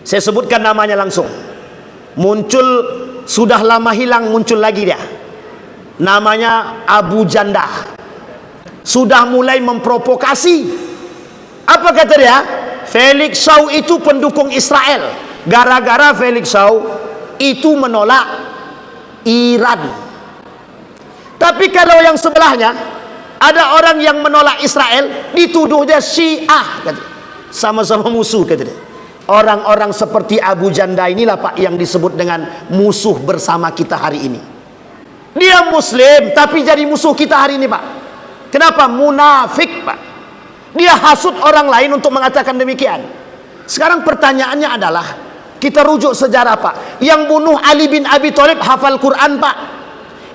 Saya sebutkan namanya langsung. Muncul, sudah lama hilang, muncul lagi dia. Namanya Abu Janda. Sudah mulai memprovokasi. Apa kata dia? Felix Shaw itu pendukung Israel. Gara-gara Felix Shaw itu menolak Iran. Tapi kalau yang sebelahnya, ada orang yang menolak Israel, dituduh dia Syiah. Sama-sama musuh, kata dia. Orang-orang seperti Abu Janda inilah Pak yang disebut dengan musuh bersama kita hari ini. Dia Muslim tapi jadi musuh kita hari ini Pak. Kenapa? Munafik Pak. Dia hasut orang lain untuk mengatakan demikian. Sekarang pertanyaannya adalah, kita rujuk sejarah Pak. Yang bunuh Ali bin Abi Thalib hafal Quran Pak.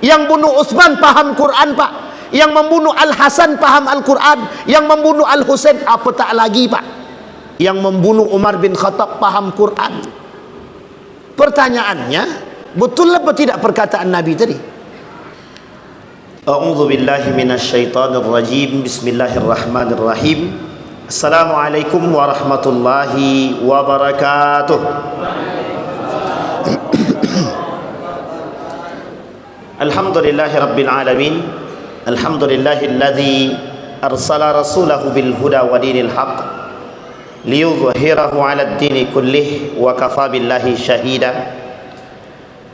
Yang bunuh Utsman paham Quran Pak. Yang membunuh Al-Hasan paham Al-Quran. Yang membunuh Al-Husain apa tak lagi Pak. Yang membunuh Umar bin Khattab paham Quran. Pertanyaannya, betul apa tidak perkataan Nabi tadi? A'udzu billahi minasyaitonir rajim. Bismillahirrahmanirrahim. Assalamualaikum warahmatullahi wabarakatuh. Alhamdulillahi rabbil alamin. Alhamdulillahilladzi arsala rasulahu bil huda wa dinil haqq liyudhhirahu 'ala ad-dini kullih wa kafa billahi shahida.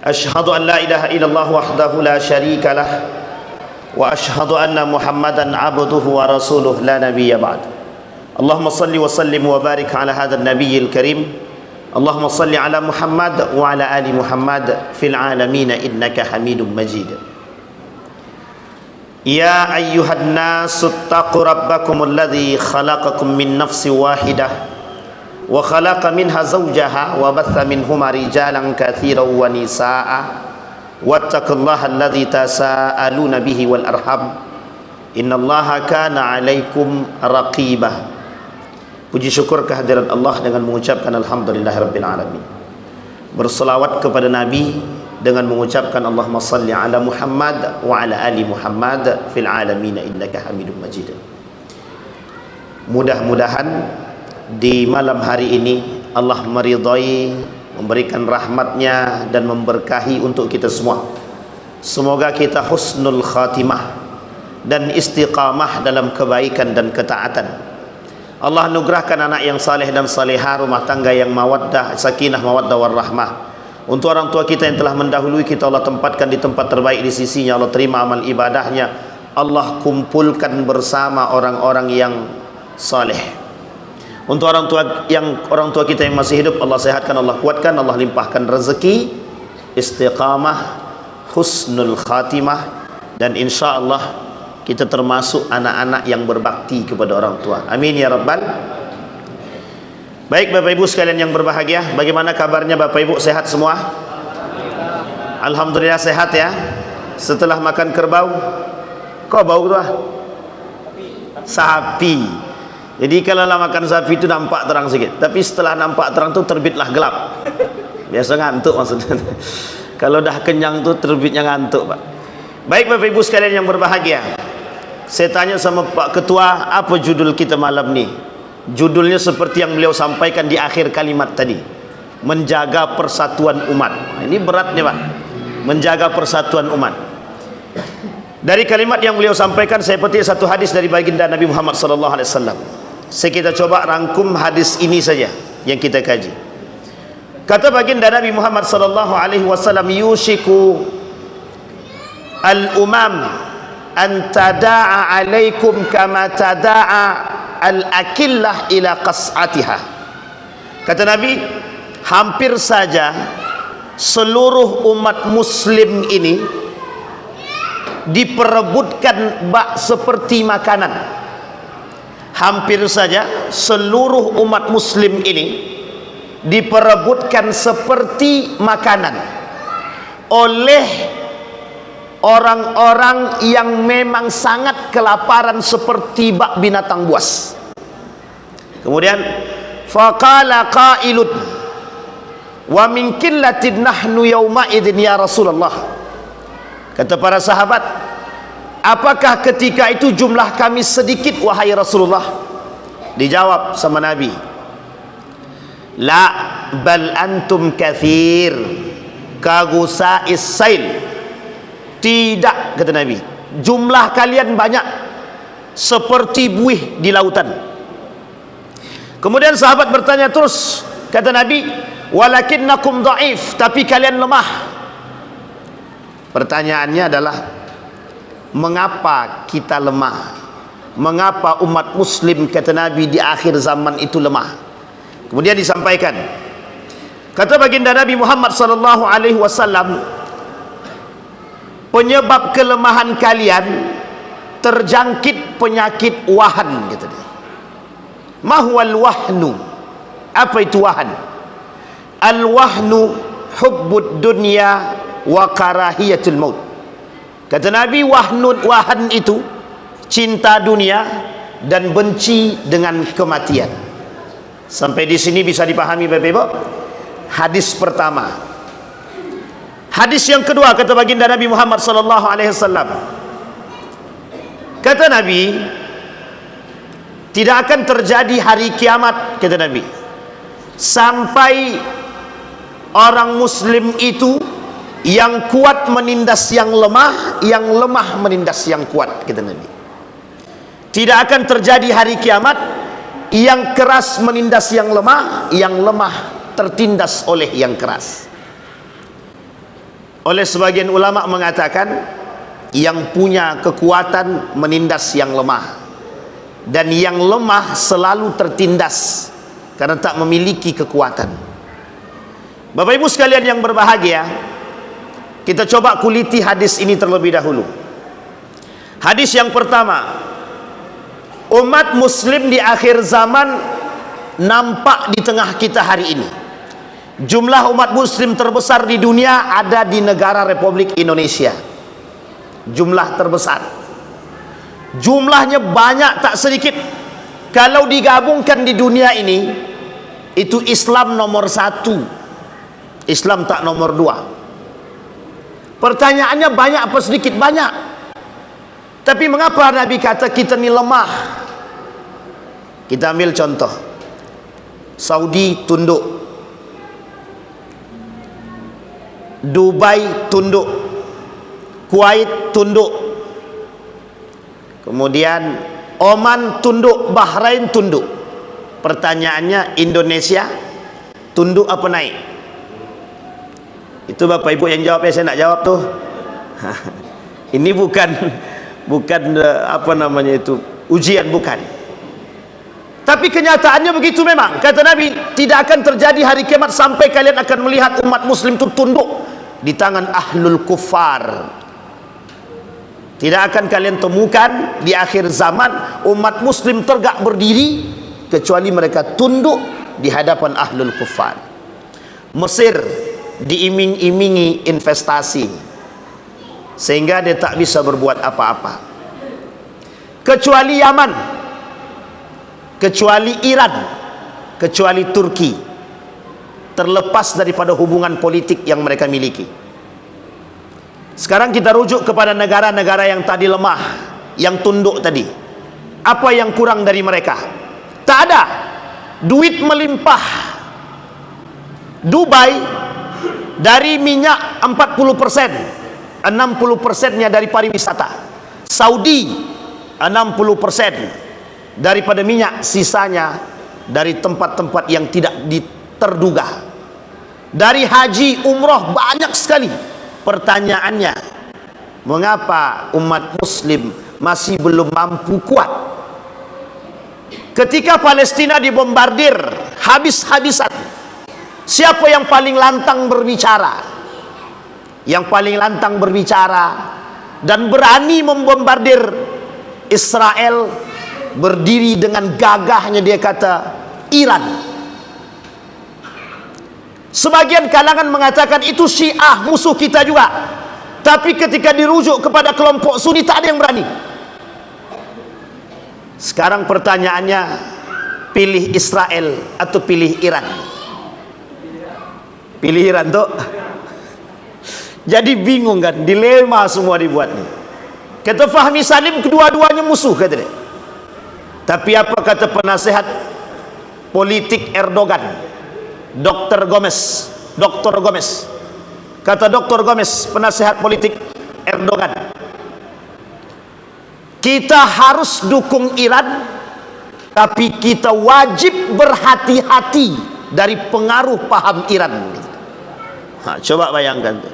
Asyhadu an la ilaha illallah wahdahu la syarika lah wa asyhadu anna Muhammadan 'abduhu wa rasuluhu la nabiyya ba'd. Allahumma salli wa sallim wa barik 'ala hadzal nabiyyil karim. Allahumma salli 'ala Muhammad wa 'ala ali Muhammad fil 'alamin innaka Hamidum Majid. Ya ayyuhan nasu ittaqu rabbakumul ladzi khalaqakum min nafsin wahidah wa khalaqa minha zawjaha wa batha minhuma rijalan katsiran wa nisaa'a wattaqullaha alladzi tasaaluna bihi wal arham innallaha kana 'alaikum raqiba. Puji syukur kehadirat Allah dengan mengucapkan alhamdulillahirabbil alamin. Berselawat kepada Nabi dengan mengucapkan Allahumma salli ala Muhammad wa ala ali Muhammad fil alamin innaka Hamidum Majid. Mudah-mudahan di malam hari ini Allah meridai, memberikan rahmatnya dan memberkahi untuk kita semua. Semoga kita husnul khatimah dan istiqamah dalam kebaikan dan ketaatan. Allah anugerahkan anak yang saleh dan salehah, rumah tangga yang mawaddah, sakinah, mawaddah warahmah. Untuk orang tua kita yang telah mendahului kita, Allah tempatkan di tempat terbaik di sisinya. Allah terima amal ibadahnya. Allah kumpulkan bersama orang-orang yang saleh. Untuk orang tua kita yang masih hidup, Allah sehatkan, Allah kuatkan, Allah limpahkan rezeki, istiqamah, husnul khatimah, dan insya Allah kita termasuk anak-anak yang berbakti kepada orang tua. Amin ya rabbal. Baik Bapak Ibu sekalian yang berbahagia, bagaimana kabarnya Bapak Ibu, sehat semua? Alhamdulillah sehat ya. Setelah makan kerbau, kok bau tu ah? Sapi. Jadi kalau lah makan sapi itu nampak terang sikit, tapi setelah nampak terang tu terbitlah gelap. Biasa ngantuk maksudnya. Kalau dah kenyang tu terbitnya ngantuk Pak. Baik Bapak Ibu sekalian yang berbahagia, saya tanya sama Pak Ketua, apa judul kita malam ni? Judulnya seperti yang beliau sampaikan di akhir kalimat tadi, menjaga persatuan umat. Ini berat nih Pak, menjaga persatuan umat. Dari kalimat yang beliau sampaikan, saya petik satu hadis dari baginda Nabi Muhammad SAW. Kita coba rangkum hadis ini saja yang kita kaji. Kata baginda Nabi Muhammad SAW, yushiku al-umam an tada'a alaikum kama tada'a al-akillah ila qas'atiha. Kata Nabi, hampir saja seluruh umat muslim ini diperebutkan bak seperti makanan. Hampir saja seluruh umat muslim ini diperebutkan seperti makanan oleh orang-orang yang memang sangat kelaparan seperti bak binatang buas. Kemudian faqala qailun wa min qillatin nahnu yawma idzin ya Rasulullah. Kata para sahabat, apakah ketika itu jumlah kami sedikit wahai Rasulullah? Dijawab sama Nabi, la, bal antum kathir kagusa'is sail. Tidak, kata Nabi, jumlah kalian banyak seperti buih di lautan. Kemudian sahabat bertanya terus, kata Nabi, walakinnakum dhaif, tapi kalian lemah. Pertanyaannya adalah, mengapa kita lemah? Mengapa umat muslim, kata Nabi, di akhir zaman itu lemah? Kemudian disampaikan, kata baginda Nabi Muhammad sallallahu alaihi wasallam, penyebab kelemahan kalian terjangkit penyakit wahan, kata dia. Mahwal wahnu, apa itu wahan? Al wahnu hubbud dunya wa karahiyatul maut. Kata Nabi, wahan itu cinta dunia dan benci dengan kematian. Sampai di sini bisa dipahami Bapak-Ibu? Hadis pertama. Hadis yang kedua, kata baginda Nabi Muhammad sallallahu alaihi wasallam, kata Nabi, tidak akan terjadi hari kiamat, kata Nabi, sampai orang muslim itu yang kuat menindas yang lemah, yang lemah menindas yang kuat, kata Nabi. Tidak akan terjadi hari kiamat yang keras menindas yang lemah tertindas oleh yang keras. Oleh sebagian ulama mengatakan, yang punya kekuatan menindas yang lemah, dan yang lemah selalu tertindas karena tak memiliki kekuatan. Bapak Ibu sekalian yang berbahagia, kita coba kuliti hadis ini terlebih dahulu. Hadis yang pertama, umat muslim di akhir zaman nampak di tengah kita hari ini. Jumlah umat muslim terbesar di dunia ada di negara Republik Indonesia. Jumlah terbesar. Jumlahnya banyak tak sedikit. Kalau digabungkan di dunia ini, itu Islam nomor 1, Islam tak nomor 2. Pertanyaannya banyak apa sedikit? Banyak. Tapi mengapa Nabi kata kita ni lemah? Kita ambil contoh, Saudi tunduk, Dubai tunduk, Kuwait tunduk, kemudian Oman tunduk, Bahrain tunduk. Pertanyaannya, Indonesia tunduk apa naik? Itu Bapak Ibu yang jawab ya, saya nak jawab tuh. Ini bukan apa namanya itu, ujian, bukan. Tapi kenyataannya begitu memang. Kata Nabi, tidak akan terjadi hari kiamat sampai kalian akan melihat umat muslim itu tunduk di tangan ahlul kufar. Tidak akan kalian temukan di akhir zaman umat muslim tegak berdiri kecuali mereka tunduk di hadapan ahlul kufar. Mesir diiming-imingi investasi sehingga dia tak bisa berbuat apa-apa, kecuali Yaman, kecuali Iran, kecuali Turki, terlepas daripada hubungan politik yang mereka miliki. Sekarang kita rujuk kepada negara-negara yang tadi lemah, yang tunduk tadi. Apa yang kurang dari mereka? Tak ada. Duit melimpah. Dubai dari minyak 40%, 60%-nya dari pariwisata. Saudi 60% daripada minyak, sisanya dari tempat-tempat yang tidak terduga. Dari haji, umroh banyak sekali. Pertanyaannya, mengapa umat muslim masih belum mampu kuat? Ketika Palestina dibombardir habis-habisan, siapa yang paling lantang berbicara? Yang paling lantang berbicara dan berani membombardir Israel, berdiri dengan gagahnya, dia kata Iran. Sebagian kalangan mengatakan itu Syiah, musuh kita juga. Tapi ketika dirujuk kepada kelompok Sunni, tak ada yang berani. Sekarang pertanyaannya, pilih Israel atau pilih Iran? Pilih Iran tuh. Jadi bingung kan, dilema semua dibuat nih. Kata Fahmi Salim, kedua-duanya musuh, kata dia. Tapi apa kata penasihat politik Erdogan? Dr. Gomez. Dr. Gomez. Kata Dr. Gomez, penasehat politik Erdogan, kita harus dukung Iran, tapi kita wajib berhati-hati dari pengaruh paham Iran. Coba bayangkan,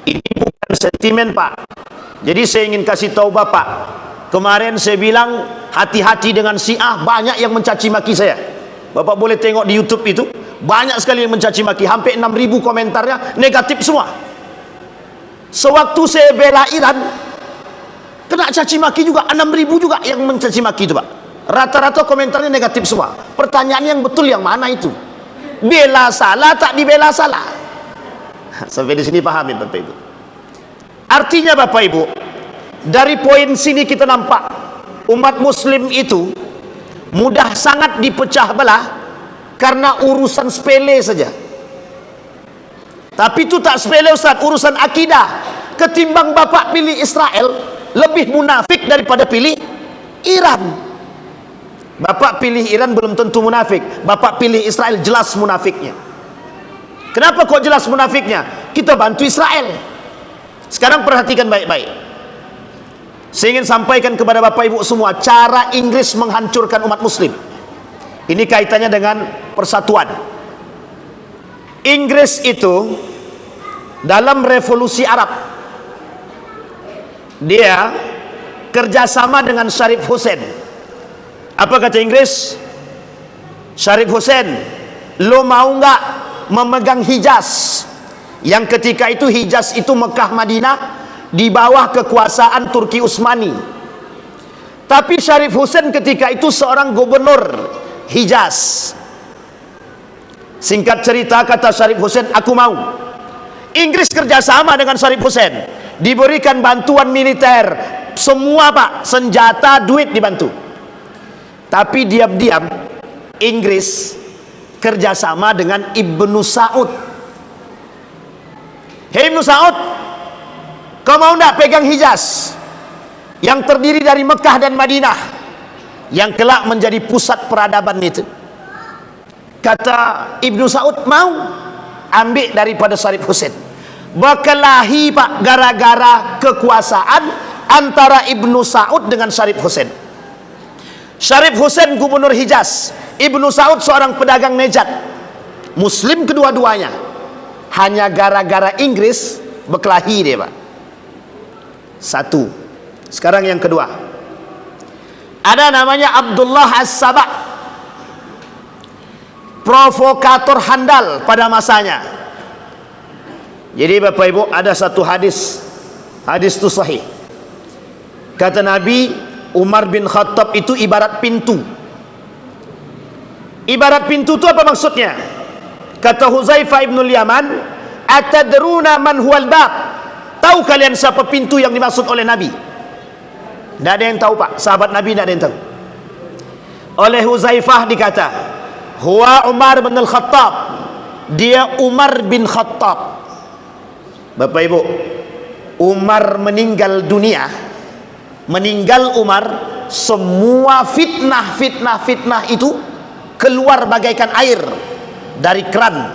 ini bukan sentimen Pak. Jadi saya ingin kasih tahu Bapak, kemarin saya bilang hati-hati dengan Syiah, banyak yang mencaci maki saya. Bapak boleh tengok di YouTube itu, banyak sekali yang mencaci maki, hampir 6.000 komentarnya negatif semua. Sewaktu saya bela Iran, kena caci maki juga, 6.000 juga yang mencaci maki itu Pak. Rata-rata komentarnya negatif semua. Pertanyaan yang betul yang mana itu? Bela salah, tak dibela salah. Sampai di sini pahami Bapak Ibu. Artinya Bapak Ibu, dari poin sini kita nampak umat muslim itu mudah sangat dipecah belah karena urusan sepele saja. Tapi itu tak sepele Ustaz, urusan akidah. Ketimbang Bapak pilih Israel, lebih munafik daripada pilih Iran. Bapak pilih Iran belum tentu munafik, Bapak pilih Israel jelas munafiknya. Kenapa kok jelas munafiknya? Kita bantu Israel. Sekarang perhatikan baik-baik. Saya ingin sampaikan kepada Bapak Ibu semua cara Inggris menghancurkan umat muslim. Ini kaitannya dengan persatuan. Inggris itu dalam revolusi Arab, dia kerjasama dengan Sharif Hussein. Apa kata Inggris? Sharif Hussein, lo mau nggak memegang Hijaz? Yang ketika itu Hijaz itu Mekah Madinah di bawah kekuasaan Turki Utsmani. Tapi Sharif Hussein ketika itu seorang gubernur Hijaz. Singkat cerita, kata Sharif Hussein, aku mau. Inggris kerjasama dengan Sharif Hussein, diberikan bantuan militer, semua Pak, senjata, duit dibantu. Tapi diam-diam Inggris kerjasama dengan Ibnu Saud. Hei Ibnu Saud, kau mau tidak pegang Hijaz yang terdiri dari Mekah dan Madinah, yang kelak menjadi pusat peradaban itu? Kata Ibnu Saud, mau. Ambil daripada Sharif Hussein. Berkelahi Pak, gara-gara kekuasaan antara Ibnu Saud dengan Sharif Hussein. Sharif Hussein gubernur Hijaz, Ibnu Saud seorang pedagang Nejat, muslim kedua-duanya. Hanya gara-gara Inggris berkelahi dia Pak. Satu. Sekarang yang kedua, ada namanya Abdullah As-Sabah, provokator handal pada masanya. Jadi Bapak Ibu, ada satu hadis itu sahih. Kata Nabi, Umar bin Khattab itu ibarat pintu. Ibarat pintu itu apa maksudnya? Kata Huzaifah ibn Yaman, atadruna man huwal bab? Tahu kalian siapa pintu yang dimaksud oleh Nabi? Tidak ada yang tahu Pak, sahabat Nabi tidak ada yang tahu. Oleh Huzaifah dikata, huwa Umar bin Al-Khattab, dia Umar bin Khattab. Bapak Ibu, Umar meninggal dunia, meninggal Umar, semua fitnah itu keluar bagaikan air dari keran.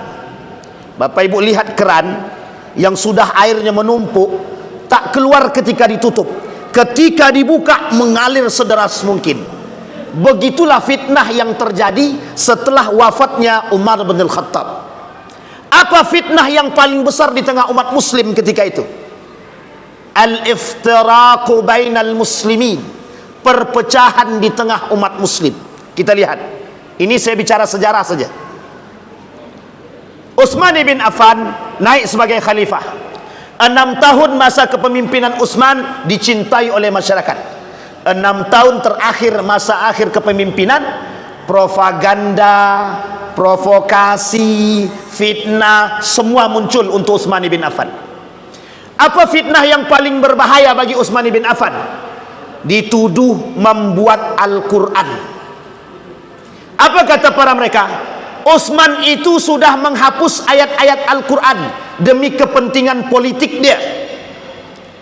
Bapak Ibu lihat keran yang sudah airnya menumpuk, tak keluar ketika ditutup, ketika dibuka mengalir sederas mungkin. Begitulah fitnah yang terjadi setelah wafatnya Umar bin Al-Khattab. Apa fitnah yang paling besar di tengah umat muslim ketika itu? Al-iftiraqu bainal muslimin, perpecahan di tengah umat muslim. Kita lihat, ini saya bicara sejarah saja. Utsman bin Affan naik sebagai khalifah. 6 tahun masa kepemimpinan Utsman dicintai oleh masyarakat. 6 tahun terakhir masa akhir kepemimpinan, propaganda, provokasi, fitnah semua muncul untuk Utsman bin Affan. Apa fitnah yang paling berbahaya bagi Utsman bin Affan? Dituduh membuat Al-Quran. Apa kata para mereka? Utsman itu sudah menghapus ayat-ayat Al-Quran demi kepentingan politik dia.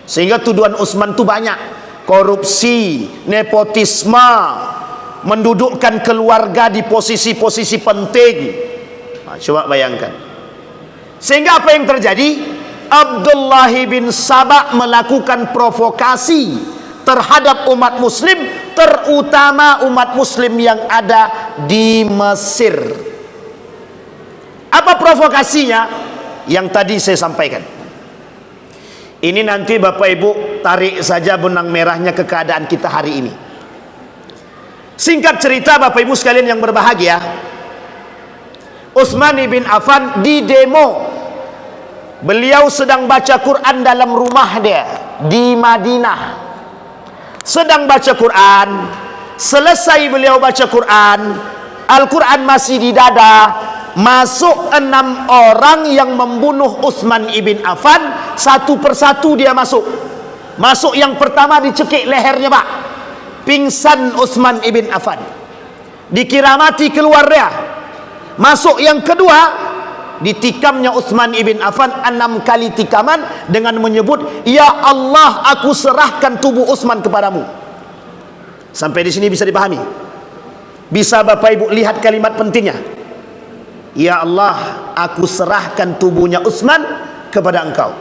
Sehingga tuduhan Utsman itu banyak. Korupsi, nepotisme, mendudukkan keluarga di posisi-posisi penting. Coba bayangkan. Sehingga apa yang terjadi? Abdullah bin Sabah melakukan provokasi terhadap umat muslim, terutama umat muslim yang ada di Mesir. Apa provokasinya? Yang tadi saya sampaikan. Ini nanti Bapak Ibu tarik saja benang merahnya ke keadaan kita hari ini. Singkat cerita Bapak Ibu sekalian yang berbahagia, Utsman bin Affan di demo. Beliau sedang baca Quran dalam rumah dia di Madinah. Sedang baca Quran. Selesai beliau baca Quran, Al-Quran masih di dada. Masuk 6 orang yang membunuh Utsman ibn Affan. Satu persatu dia masuk. Masuk yang pertama dicekik lehernya, Pak. Pingsan Utsman ibn Affan. Dikira mati, keluar dia. Masuk yang kedua, ditikamnya Utsman ibn Affan 6 kali tikaman dengan menyebut, "Ya Allah, aku serahkan tubuh Utsman kepadamu." Sampai di sini bisa dipahami? Bisa Bapak Ibu lihat kalimat pentingnya? Ya Allah, aku serahkan tubuhnya Utsman kepada engkau.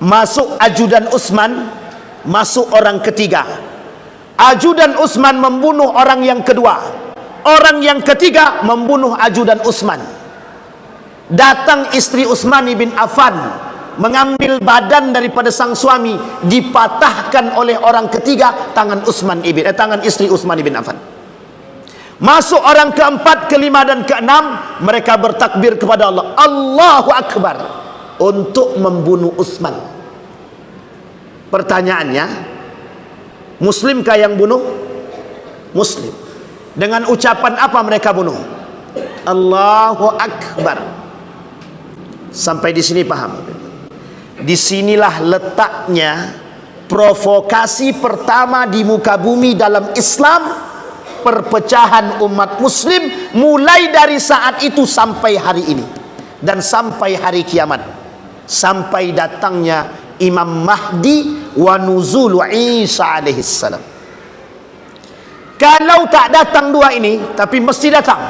Masuk ajudan Utsman, masuk orang ketiga. Ajudan Utsman membunuh orang yang kedua. Orang yang ketiga membunuh ajudan Utsman. Datang istri Utsman bin Affan, mengambil badan daripada sang suami, dipatahkan oleh orang ketiga tangan istri Utsman bin Affan. Masuk orang keempat, kelima dan keenam, mereka bertakbir kepada Allah, Allahu Akbar, untuk membunuh Utsman. Pertanyaannya, Muslimkah yang bunuh? Muslim. Dengan ucapan apa mereka bunuh? Allahu Akbar. Sampai di sini paham? Disinilah letaknya provokasi pertama di muka bumi dalam Islam. Perpecahan umat muslim mulai dari saat itu sampai hari ini dan sampai hari kiamat, sampai datangnya Imam Mahdi wa nuzul Isa alaihissalam. Kalau tak datang dua ini, tapi mesti datang,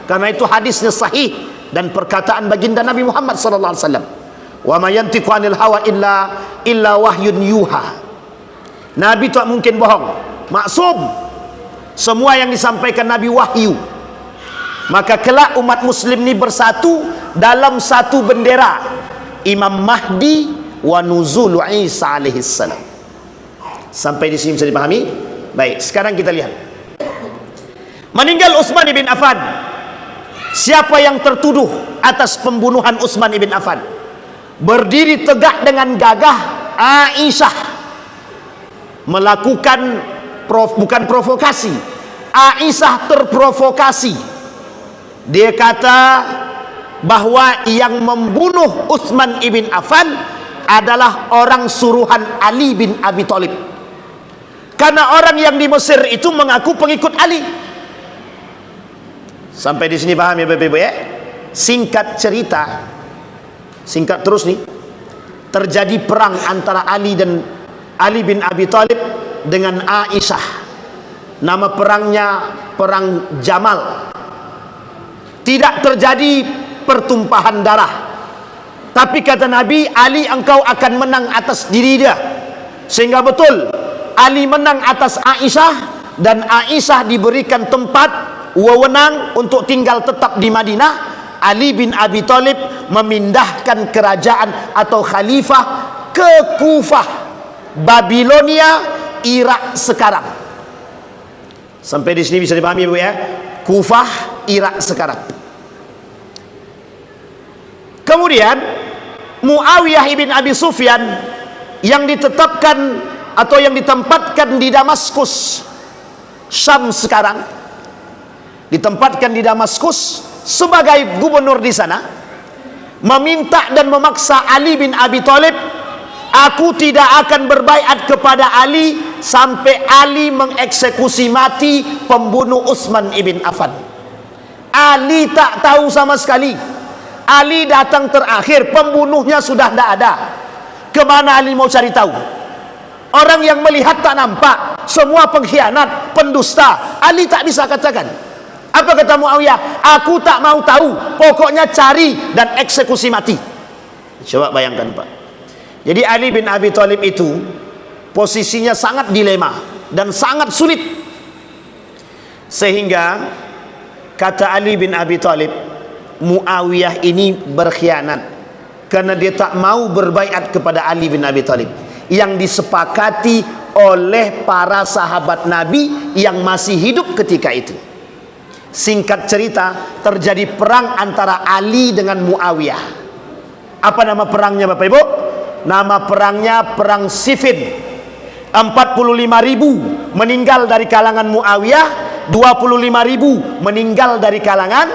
karena itu hadisnya sahih dan perkataan baginda Nabi Muhammad sallallahu alaihi wasallam, wa ma yantiqu anil hawa illa wahyun yuha. Nabi tak mungkin bohong, maksum. Semua yang disampaikan Nabi wahyu. Maka kelak umat muslim ini bersatu dalam satu bendera, Imam Mahdi wa nuzul Isa alaihissalam. Sampai di sini bisa dipahami? Baik, sekarang kita lihat. Meninggal Utsman bin Affan. Siapa yang tertuduh atas pembunuhan Utsman bin Affan? Berdiri tegak dengan gagah Aisyah, melakukan bukan provokasi. Aisyah terprovokasi. Dia kata bahwa yang membunuh Utsman ibn Affan adalah orang suruhan Ali bin Abi Thalib. Karena orang yang di Mesir itu mengaku pengikut Ali. Sampai di sini paham ya Bapak Ibu ya? Singkat cerita, singkat terus nih. Terjadi perang antara Ali bin Abi Thalib dengan Aisyah. Nama perangnya perang Jamal. Tidak terjadi pertumpahan darah, tapi kata Nabi, Ali engkau akan menang atas diri dia. Sehingga betul Ali menang atas Aisyah, dan Aisyah diberikan tempat wewenang untuk tinggal tetap di Madinah. Ali bin Abi Thalib memindahkan kerajaan atau khalifah ke Kufah, Babilonia, Irak sekarang. Sampai di sini bisa dipahami Bu ya? Kufah, Irak sekarang. Kemudian Muawiyah ibn Abi Sufyan yang ditetapkan atau yang ditempatkan di Damaskus, Syam sekarang, ditempatkan di Damaskus sebagai gubernur di sana, meminta dan memaksa Ali bin Abi Thalib, aku tidak akan berbaiat kepada Ali sampai Ali mengeksekusi mati pembunuh Utsman ibn Affan. Ali tak tahu sama sekali. Ali datang terakhir, pembunuhnya sudah tidak ada. Kemana Ali mau cari tahu? Orang yang melihat tak nampak, semua pengkhianat, pendusta. Ali tak bisa katakan. Apa kata Muawiyah? Aku tak mau tahu, pokoknya cari dan eksekusi mati. Coba bayangkan Pak. Jadi Ali bin Abi Thalib itu posisinya sangat dilema dan sangat sulit, sehingga kata Ali bin Abi Thalib, Muawiyah ini berkhianat karena dia tak mau berbaiat kepada Ali bin Abi Thalib yang disepakati oleh para sahabat Nabi yang masih hidup ketika itu. Singkat cerita, terjadi perang antara Ali dengan Muawiyah. Apa nama perangnya Bapak Ibu? Nama perangnya Perang Siffin. 45.000 meninggal dari kalangan Muawiyah, 25.000 meninggal dari kalangan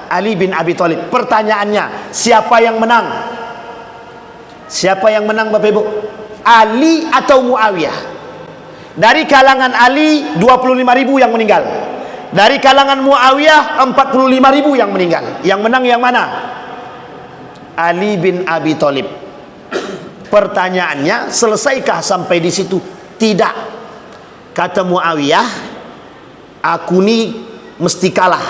Ali bin Abi Thalib. Pertanyaannya, siapa yang menang? Siapa yang menang Bapak Ibu? Ali atau Muawiyah? Dari kalangan Ali 25.000 yang meninggal, dari kalangan Muawiyah 45.000 yang meninggal. Yang menang yang mana? Ali bin Abi Thalib. Pertanyaannya, selesaikah sampai di situ? Tidak. Kata Muawiyah, aku ni mesti kalah.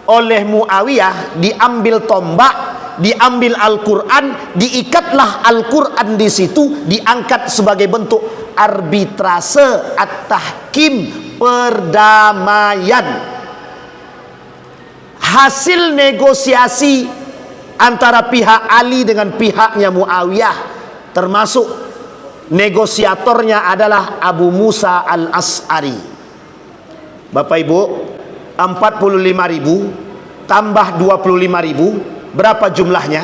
Oleh Muawiyah diambil tombak, diambil Al-Quran, diikatlah Al-Quran di situ, diangkat sebagai bentuk arbitrase at-tahkim, perdamaian. Hasil negosiasi antara pihak Ali dengan pihaknya Muawiyah, termasuk negosiatornya adalah Abu Musa al-As'ari. Bapak Ibu, 45.000 tambah 25.000, berapa jumlahnya?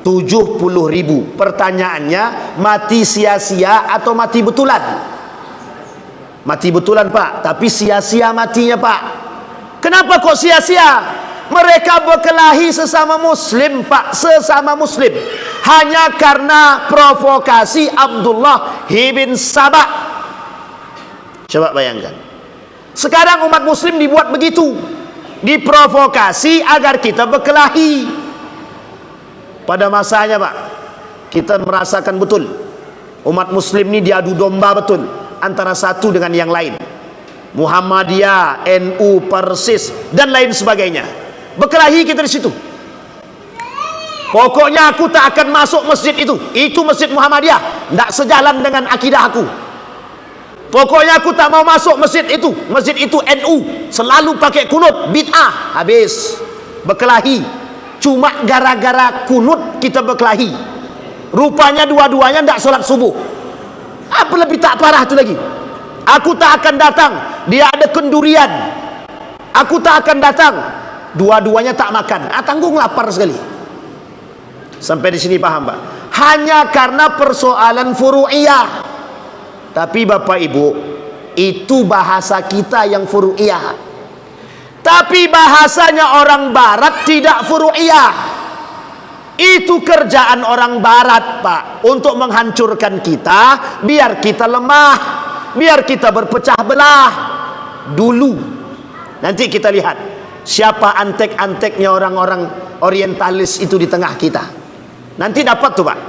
70.000. Pertanyaannya, mati sia-sia atau mati betulan? Mati betulan Pak, tapi sia-sia matinya Pak. Kenapa kok sia-sia? Mereka berkelahi sesama muslim Pak, sesama muslim, hanya karena provokasi Abdullah bin Sabah. Coba bayangkan, sekarang umat muslim dibuat begitu, diprovokasi agar kita berkelahi. Pada masanya Pak, kita merasakan betul umat muslim ini diadu domba betul antara satu dengan yang lain, Muhammadiyah, NU, Persis dan lain sebagainya. Berkelahi kita di situ. Pokoknya aku tak akan masuk masjid itu masjid Muhammadiyah, tidak sejalan dengan akidah aku. Pokoknya aku tak mau masuk masjid itu NU, selalu pakai kunut, bid'ah. Habis berkelahi. Cuma gara-gara kunut kita berkelahi. Rupanya dua-duanya tidak sholat subuh. Apa lebih tak parah tu lagi? Aku tak akan datang, dia ada kendurian. Aku tak akan datang, dua-duanya tak makan. Tanggung lapar sekali. Sampai di sini paham Pak? Hanya karena persoalan furu'iyah. Tapi Bapak Ibu, itu bahasa kita yang furu'iyah. Tapi bahasanya orang barat tidak furu'iyah. Itu kerjaan orang barat Pak, untuk menghancurkan kita, biar kita lemah, biar kita berpecah belah. Dulu, nanti kita lihat siapa antek-anteknya orang-orang orientalis itu di tengah kita. Nanti dapat tuh Pak,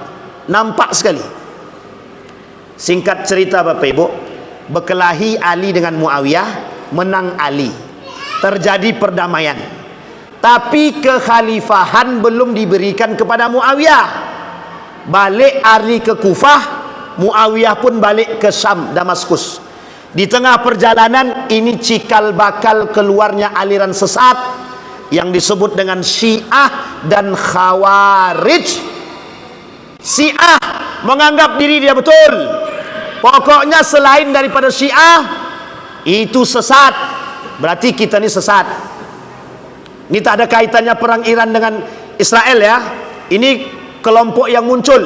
nampak sekali. Singkat cerita Bapak Ibu, berkelahi Ali dengan Muawiyah, menang Ali, terjadi perdamaian. Tapi kekhalifahan belum diberikan kepada Muawiyah. Balik Ali ke Kufah, Muawiyah pun balik ke Syam, Damaskus. Di tengah perjalanan ini cikal bakal keluarnya aliran sesat yang disebut dengan Syiah dan Khawarij. Syiah menganggap diri dia betul, pokoknya selain daripada Syiah itu sesat, berarti kita ni sesat. Ini tak ada kaitannya perang Iran dengan Israel ya. Ini kelompok yang muncul.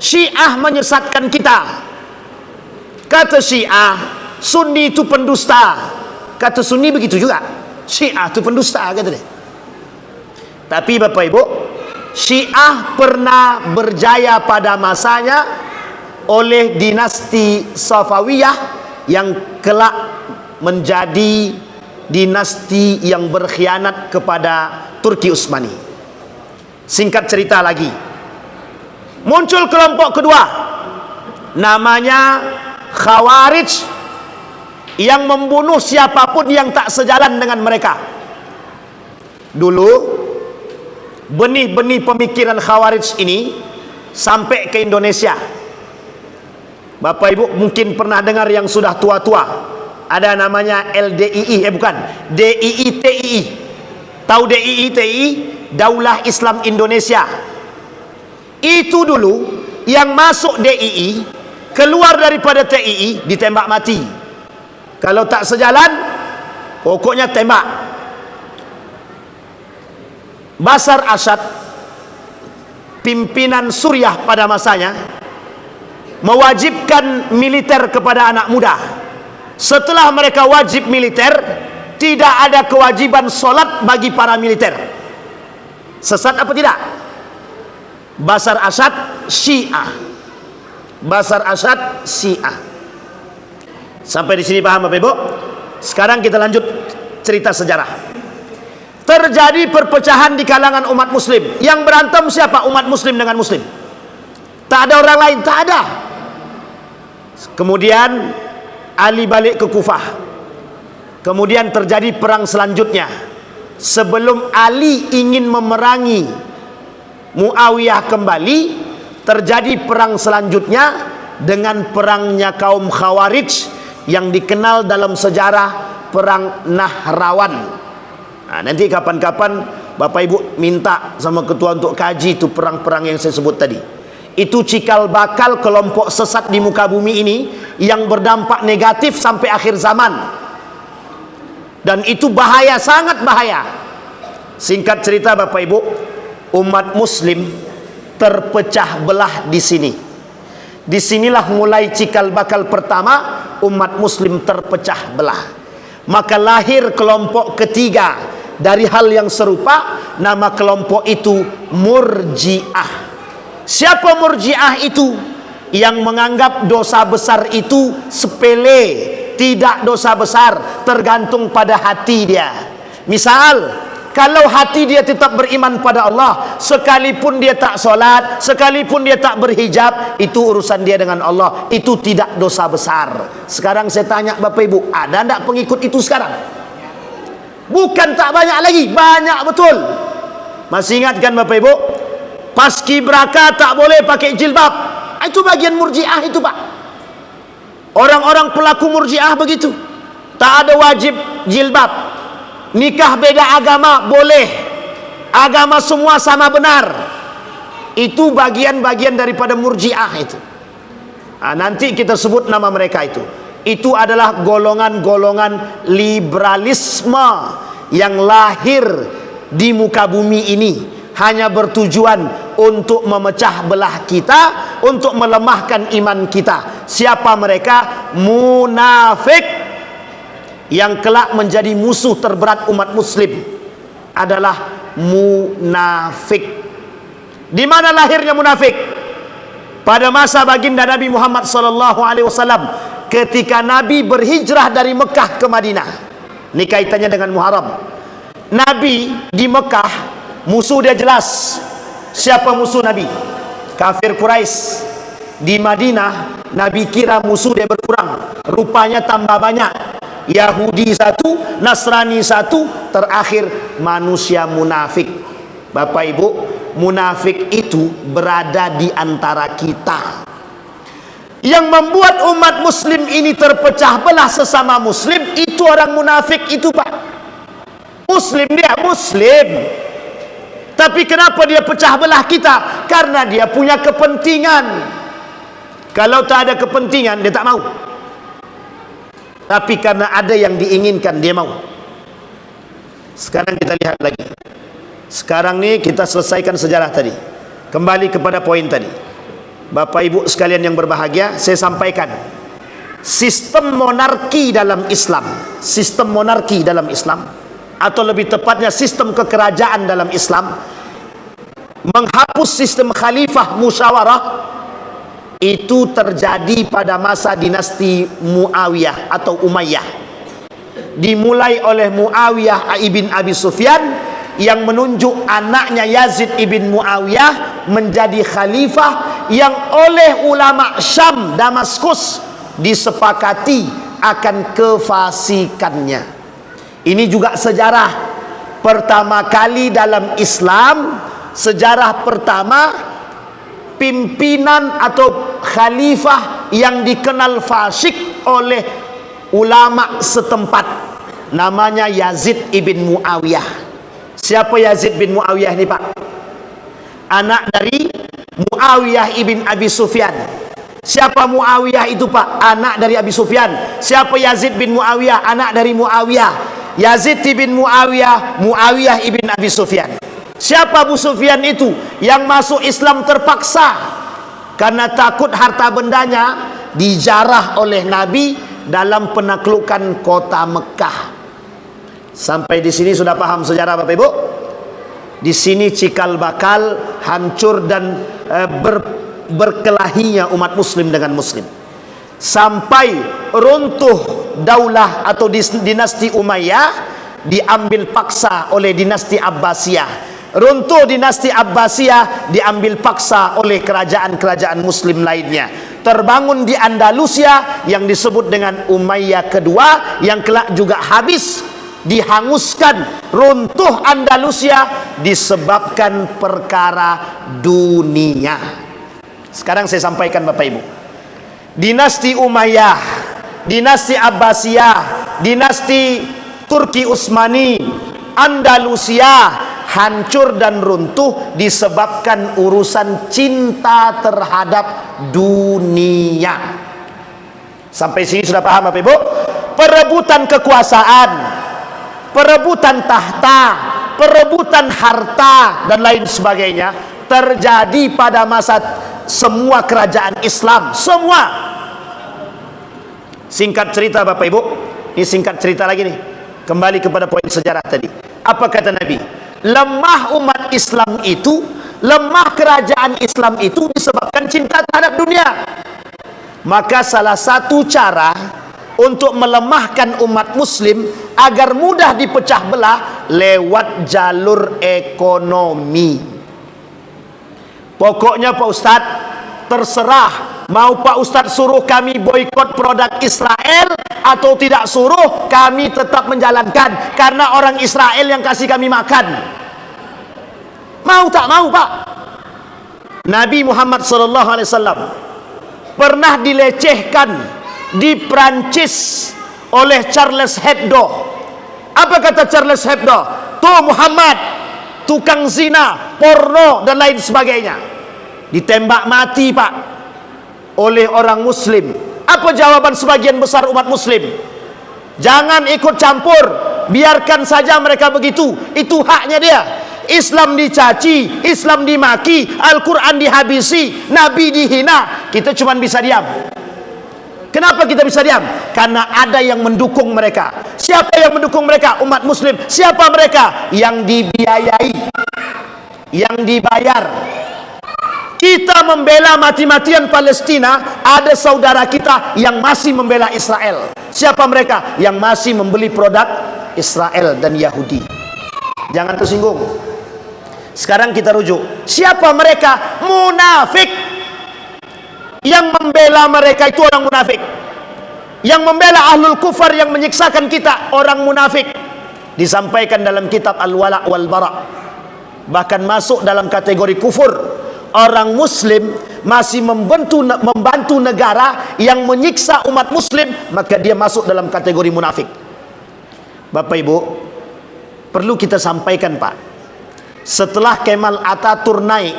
Syiah menyesatkan kita. Kata Syiah, Sunni itu pendusta. Kata Sunni begitu juga, Syiah itu pendusta, kata dia. Tapi Bapak Ibu, Syiah pernah berjaya pada masanya oleh dinasti Safawiyah yang kelak menjadi dinasti yang berkhianat kepada Turki Utsmani. Singkat cerita lagi, muncul kelompok kedua, namanya Khawarij. yang membunuh siapapun yang tak sejalan dengan mereka. Dulu benih-benih pemikiran Khawarij ini sampai ke Indonesia. Bapak Ibu mungkin pernah dengar yang sudah tua-tua, ada namanya LDII, bukan, DIITII. Tahu DIITII? Daulah Islam Indonesia. Itu dulu yang masuk DII, keluar daripada TII ditembak mati. Kalau tak sejalan, pokoknya tembak. Bashar Assad, pimpinan Suriah pada masanya, mewajibkan militer kepada anak muda. Setelah mereka wajib militer, tidak ada kewajiban solat bagi para militer. Sesat apa tidak? Bashar Assad Syiah. Bashar Assad Syiah. Sampai di sini paham Bapak Ibu? Sekarang kita lanjut cerita sejarah. Terjadi perpecahan di kalangan umat muslim. Yang berantem siapa? Umat muslim dengan muslim. Tak ada orang lain, tak ada. Kemudian Ali balik ke Kufah. Kemudian terjadi perang selanjutnya. Sebelum Ali ingin memerangi Muawiyah kembali, terjadi perang selanjutnya dengan perangnya kaum Khawarij yang dikenal dalam sejarah perang Nahrawan. Nah, nanti kapan-kapan Bapak Ibu minta sama ketua untuk kaji itu perang-perang yang saya sebut tadi. Itu cikal bakal kelompok sesat di muka bumi ini yang berdampak negatif sampai akhir zaman. Dan itu bahaya, sangat bahaya. Singkat cerita Bapak Ibu, umat muslim terpecah belah di sini. Disinilah mulai cikal bakal pertama umat muslim terpecah belah. Maka lahir kelompok ketiga dari hal yang serupa, nama kelompok itu Murji'ah. Siapa Murji'ah itu? Yang menganggap dosa besar itu sepele, tidak dosa besar, tergantung pada hati dia. Misal, kalau hati dia tetap beriman pada Allah, sekalipun dia tak solat, sekalipun dia tak berhijab, itu urusan dia dengan Allah, itu tidak dosa besar. Sekarang saya tanya Bapak Ibu, ada tak pengikut itu sekarang? Bukan tak banyak lagi, banyak betul. Masih ingat kan Bapak Ibu? Paskibraka tak boleh pakai jilbab. Itu bagian Murji'ah itu Pak. Orang-orang pelaku Murji'ah begitu. Tak ada wajib jilbab. Nikah beda agama boleh. Agama semua sama benar. Itu bagian-bagian daripada Murji'ah itu. Nah, nanti kita sebut nama mereka itu. Itu adalah golongan-golongan liberalisme yang lahir di muka bumi ini, hanya bertujuan untuk memecah belah kita, untuk melemahkan iman kita. Siapa mereka? Munafik, yang kelak menjadi musuh terberat umat muslim adalah munafik. Di mana lahirnya munafik? Pada masa baginda Nabi Muhammad SAW, ketika Nabi berhijrah dari Mekah ke Madinah. Ini kaitannya dengan Muharram. Nabi di Mekah, musuh dia jelas. Siapa musuh Nabi? Kafir Quraisy. Di Madinah, Nabi kira musuh dia berkurang, rupanya tambah banyak. Yahudi satu, Nasrani satu, terakhir manusia munafik. Bapak Ibu, munafik itu berada di antara kita. Yang membuat umat muslim ini terpecah belah sesama muslim, itu orang munafik itu Pak. Muslim dia, muslim. Tapi kenapa dia pecah belah kita? Karena dia punya kepentingan. Kalau tak ada kepentingan, dia tak mau. Tapi karena ada yang diinginkan, dia mau. Sekarang kita lihat lagi. Sekarang ni kita selesaikan sejarah tadi. Kembali kepada poin tadi. Bapak Ibu sekalian yang berbahagia, saya sampaikan sistem monarki dalam Islam, sistem monarki dalam Islam, atau lebih tepatnya sistem kekerajaan dalam Islam, menghapus sistem khalifah musyawarah, itu terjadi pada masa dinasti Muawiyah atau Umayyah. Dimulai oleh Muawiyah ibn Abi Sufyan, yang menunjuk anaknya Yazid ibn Muawiyah menjadi khalifah, yang oleh ulama Syam, Damaskus, disepakati akan kefasikannya. Ini juga sejarah pertama kali dalam Islam, sejarah pertama pimpinan atau khalifah yang dikenal fasik oleh ulama setempat, namanya Yazid ibn Muawiyah. Siapa Yazid bin Muawiyah ni Pak? Anak dari Muawiyah ibn Abi Sufyan. Siapa Muawiyah itu Pak? Anak dari Abi Sufyan. Siapa Yazid bin Muawiyah? Anak dari Muawiyah. Yazid bin Muawiyah, Muawiyah ibn Abi Sufyan. Siapa Abu Sufyan itu? Yang masuk Islam terpaksa karena takut harta bendanya dijarah oleh Nabi dalam penaklukan kota Mekah. Sampai di sini sudah paham sejarah Bapak Ibu? Di sini cikal bakal hancur dan berkelahinya umat muslim dengan muslim, sampai runtuh daulah atau dinasti Umayyah diambil paksa oleh dinasti Abbasiyah. Runtuh dinasti Abbasiyah diambil paksa oleh kerajaan-kerajaan muslim lainnya. Terbangun di Andalusia yang disebut dengan Umayyah kedua, yang kelak juga habis, dihanguskan. Runtuh Andalusia disebabkan perkara dunia. Sekarang saya sampaikan Bapak Ibu, dinasti Umayyah, dinasti Abbasiyah, dinasti Turki Utsmani, Andalusia hancur dan runtuh disebabkan urusan cinta terhadap dunia. Sampai sini sudah paham Bapak Ibu? Perebutan kekuasaan, perebutan tahta, perebutan harta dan lain sebagainya terjadi pada masa semua kerajaan Islam, semua. Singkat cerita Bapak Ibu, ini singkat cerita lagi nih, kembali kepada poin sejarah tadi. Apa kata Nabi? Lemah umat Islam itu, lemah kerajaan Islam itu disebabkan cinta terhadap dunia. Maka salah satu cara untuk melemahkan umat muslim agar mudah dipecah belah lewat jalur ekonomi. Pokoknya Pak Ustadz, terserah mau Pak Ustadz suruh kami boikot produk Israel atau tidak suruh, kami tetap menjalankan karena orang Israel yang kasih kami makan. Mau tak mau Pak? Nabi Muhammad SAW pernah dilecehkan di Prancis oleh Charles Hebdo. Apa kata Charles Hebdo? Tuh Muhammad, tukang zina, porno dan lain sebagainya. Ditembak mati Pak oleh orang muslim. Apa jawaban sebagian besar umat muslim? Jangan ikut campur, biarkan saja mereka begitu, itu haknya dia. Islam dicaci, Islam dimaki, Al-Quran dihabisi, Nabi dihina, kita cuma bisa diam. Kenapa kita bisa diam? Karena ada yang mendukung mereka. Siapa yang mendukung mereka? Umat muslim. Siapa mereka? Yang dibiayai, yang dibayar. Kita membela mati-matian Palestina, ada saudara kita yang masih membela Israel. Siapa mereka? Yang masih membeli produk Israel dan Yahudi. Jangan tersinggung. Sekarang kita rujuk. Siapa mereka? Munafik. Yang membela mereka itu orang munafik. Yang membela ahlul kufar yang menyiksakan kita, orang munafik. Disampaikan dalam kitab Al-Wala' wal Bara'. Bahkan masuk dalam kategori kufur. Orang muslim masih membantu negara yang menyiksa umat muslim, maka dia masuk dalam kategori munafik. Bapak Ibu, perlu kita sampaikan Pak, setelah Kemal Atatürk naik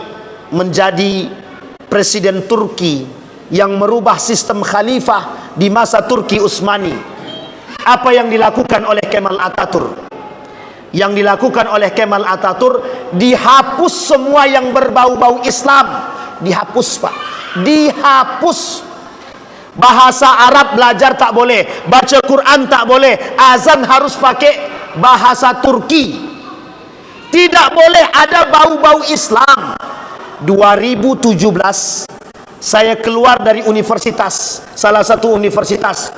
menjadi presiden Turki yang merubah sistem khalifah di masa Turki Utsmani, apa yang dilakukan oleh Kemal Atatürk? Yang dilakukan oleh Kemal Atatürk, dihapus semua yang berbau-bau Islam. Dihapus Pak, dihapus. Bahasa Arab belajar tak boleh, baca Quran tak boleh, azan harus pakai bahasa Turki. Tidak boleh ada bau-bau Islam. 2017 saya keluar dari universitas, salah satu universitas,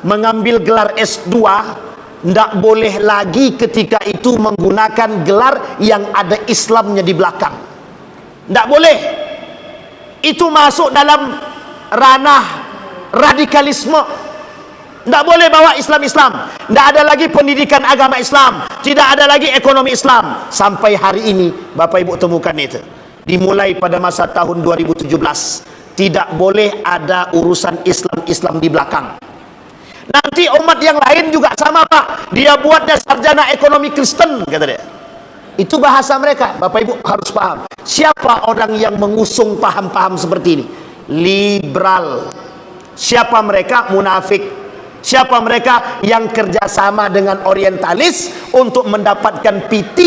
mengambil gelar S2. Tidak boleh lagi ketika itu menggunakan gelar yang ada Islamnya di belakang. Tidak boleh. Itu masuk dalam ranah radikalisme. Tidak boleh bawa Islam-Islam. Tidak ada lagi pendidikan agama Islam. Tidak ada lagi ekonomi Islam. Sampai hari ini Bapak Ibu temukan itu. Dimulai pada masa tahun 2017. Tidak boleh ada urusan Islam-Islam di belakang. Nanti umat yang lain juga sama Pak. Dia buatnya sarjana ekonomi Kristen, kata dia. Itu bahasa mereka. Bapak Ibu harus paham. Siapa orang yang mengusung paham-paham seperti ini? Liberal. Siapa mereka? Munafik. Siapa mereka yang kerjasama dengan orientalis untuk mendapatkan PT?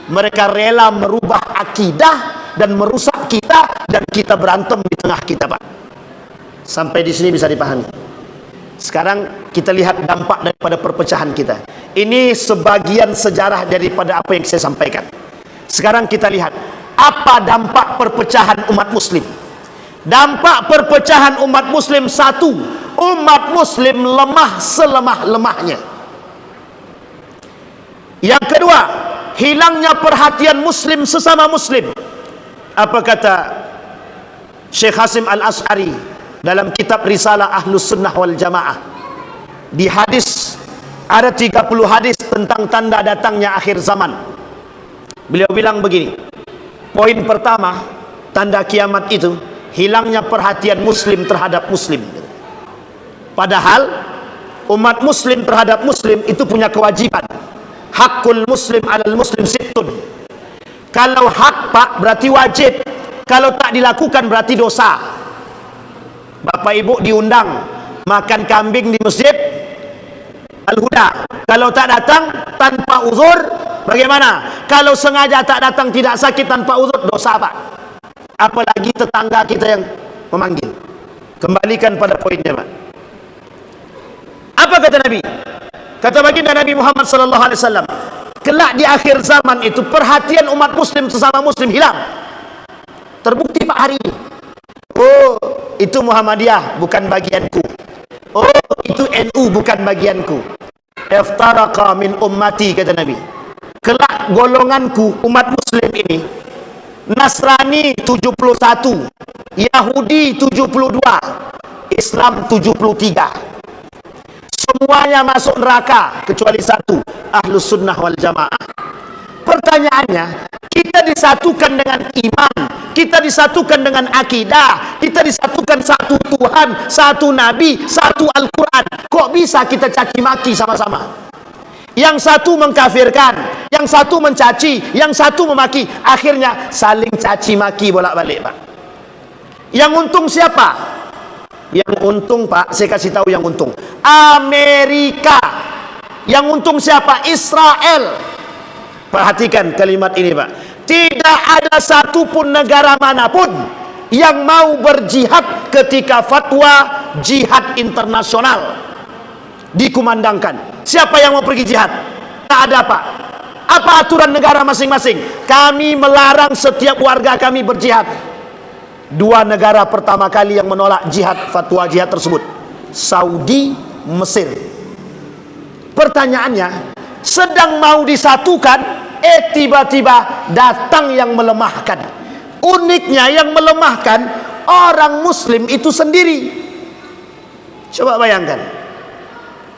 Mereka rela merubah akidah dan merusak kita, dan kita berantem di tengah kita, Pak. Sampai di sini bisa dipahami. Sekarang kita lihat dampak daripada perpecahan kita. Ini sebagian sejarah daripada apa yang saya sampaikan. Sekarang kita lihat apa dampak perpecahan umat muslim. Dampak perpecahan umat muslim: satu, umat muslim lemah selemah-lemahnya. Yang kedua, hilangnya perhatian muslim sesama muslim. Apa kata Syekh Hasim Al-Ash'ari dalam kitab Risalah Ahlus Sunnah wal Jamaah? Di hadis, ada 30 hadis tentang tanda datangnya akhir zaman. Beliau bilang begini, poin pertama, tanda kiamat itu hilangnya perhatian muslim terhadap muslim. Padahal umat muslim terhadap muslim itu punya kewajiban. Hakul muslim alal muslim sittun. Kalau hak, Pak, berarti wajib. Kalau tak dilakukan berarti dosa. Bapak Ibu diundang makan kambing di masjid Al-Huda. Kalau tak datang tanpa uzur, bagaimana? Kalau sengaja tak datang, tidak sakit, tanpa uzur, dosa, Pak. Apalagi tetangga kita yang memanggil. Kembalikan pada poinnya, Pak. Apa kata Nabi? Kata baginda Nabi Muhammad SAW, kelak di akhir zaman itu perhatian umat muslim sesama muslim hilang. Terbukti, Pak, hari ini. Oh, itu Muhammadiyah bukan bagianku. Oh, itu NU bukan bagianku. Iftaraqa min ummati, kata Nabi. Kelak golonganku umat muslim ini, Nasrani 71, Yahudi 72, Islam 73. Semuanya masuk neraka kecuali satu, Ahlus Sunnah wal Jamaah. Pertanyaannya, kita disatukan dengan iman, kita disatukan dengan akidah, kita disatukan satu Tuhan, satu Nabi, satu Al-Quran. Kok bisa kita caci maki sama-sama? Yang satu mengkafirkan, yang satu mencaci, yang satu memaki. Akhirnya saling caci maki bolak-balik, Pak. Yang untung siapa? Yang untung, Pak, saya kasih tahu yang untung Amerika. Yang untung siapa? Israel. Perhatikan kalimat ini, Pak. Tidak ada satupun negara manapun yang mau berjihad ketika fatwa jihad internasional dikumandangkan. Siapa yang mau pergi jihad? Tak ada, Pak. Apa aturan negara masing-masing? Kami melarang setiap warga kami berjihad. Dua negara pertama kali yang menolak jihad, fatwa jihad tersebut, Saudi, Mesir. Pertanyaannya, sedang mau disatukan, tiba-tiba datang yang melemahkan. Uniknya yang melemahkan orang muslim itu sendiri. Coba bayangkan,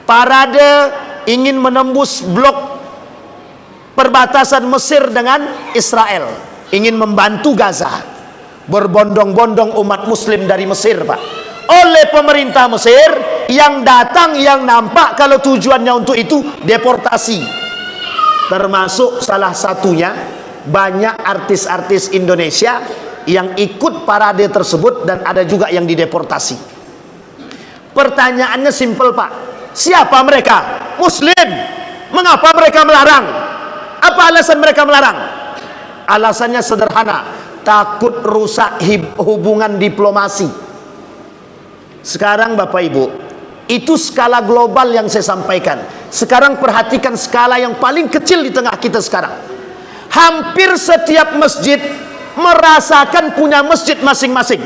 parade ingin menembus blok perbatasan Mesir dengan Israel, ingin membantu Gaza. Berbondong-bondong umat muslim dari Mesir, Pak, oleh pemerintah Mesir. Yang datang, yang nampak kalau tujuannya untuk itu deportasi. Termasuk salah satunya banyak artis-artis Indonesia yang ikut parade tersebut, dan ada juga yang dideportasi. Pertanyaannya simpel, Pak. Siapa mereka? Muslim. Mengapa mereka melarang? Apa alasan mereka melarang? Alasannya sederhana, takut rusak hubungan diplomasi. Sekarang Bapak Ibu, itu skala global yang saya sampaikan. Sekarang perhatikan skala yang paling kecil di tengah kita sekarang. Hampir setiap masjid merasakan punya masjid masing-masing.